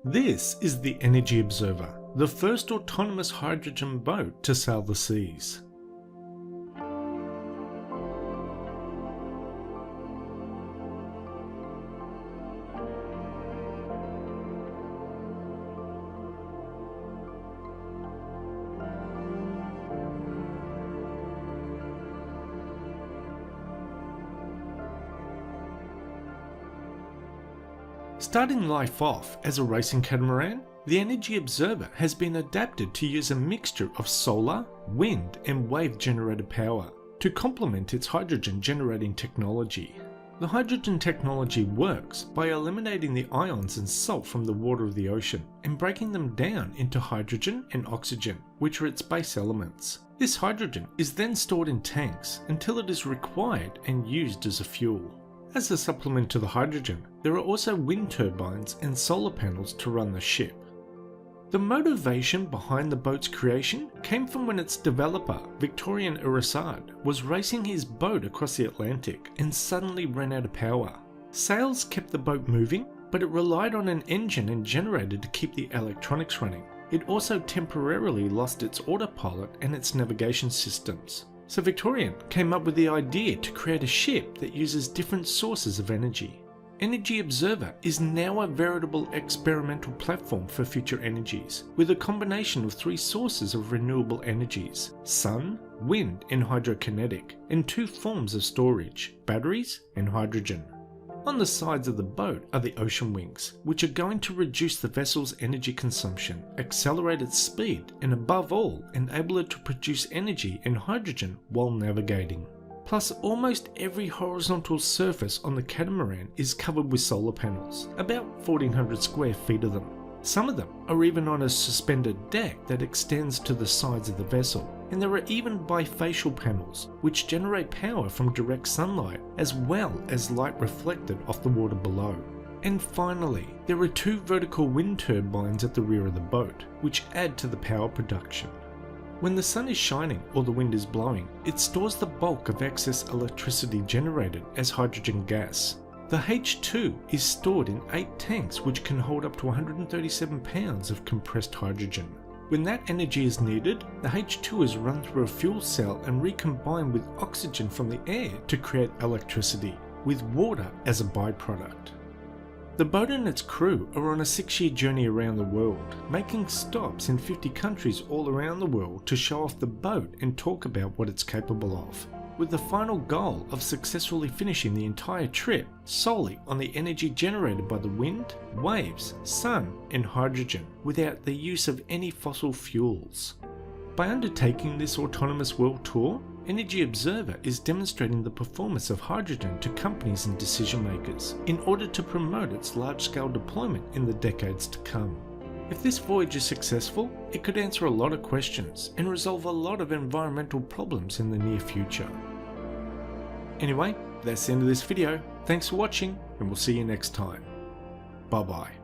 This is the Energy Observer, the first autonomous hydrogen boat to sail the seas. Starting life off as a racing catamaran, the Energy Observer has been adapted to use a mixture of solar, wind and wave generated power to complement its hydrogen generating technology. The hydrogen technology works by eliminating the ions and salt from the water of the ocean and breaking them down into hydrogen and oxygen, which are its base elements. This hydrogen is then stored in tanks until it is required and used as a fuel. As a supplement to the hydrogen, there are also wind turbines and solar panels to run the ship. The motivation behind the boat's creation came from when its developer, Victorian Irasad, was racing his boat across the Atlantic and suddenly ran out of power. Sails kept the boat moving, but it relied on an engine and generator to keep the electronics running. It also temporarily lost its autopilot and its navigation systems. So Victorian came up with the idea to create a ship that uses different sources of energy. Energy Observer is now a veritable experimental platform for future energies, with a combination of 3 sources of renewable energies: sun, wind and hydrokinetic, and 2 forms of storage: batteries and hydrogen. On the sides of the boat are the ocean wings, which are going to reduce the vessel's energy consumption, accelerate its speed, and above all, enable it to produce energy and hydrogen while navigating. Plus, almost every horizontal surface on the catamaran is covered with solar panels, about 1400 square feet of them. Some of them are even on a suspended deck that extends to the sides of the vessel, and there are even bifacial panels which generate power from direct sunlight as well as light reflected off the water below. And finally, there are 2 vertical wind turbines at the rear of the boat, which add to the power production. When the sun is shining or the wind is blowing, it stores the bulk of excess electricity generated as hydrogen gas. The H2 is stored in 8 tanks which can hold up to 137 pounds of compressed hydrogen. When that energy is needed, the H2 is run through a fuel cell and recombined with oxygen from the air to create electricity, with water as a byproduct. The boat and its crew are on a 6-year journey around the world, making stops in 50 countries all around the world to show off the boat and talk about what it's capable of, with the final goal of successfully finishing the entire trip solely on the energy generated by the wind, waves, sun and hydrogen without the use of any fossil fuels. By undertaking this autonomous world tour, Energy Observer is demonstrating the performance of hydrogen to companies and decision makers in order to promote its large-scale deployment in the decades to come. If this voyage is successful, it could answer a lot of questions and resolve a lot of environmental problems in the near future. Anyway, that's the end of this video. Thanks for watching and we'll see you next time. Bye bye.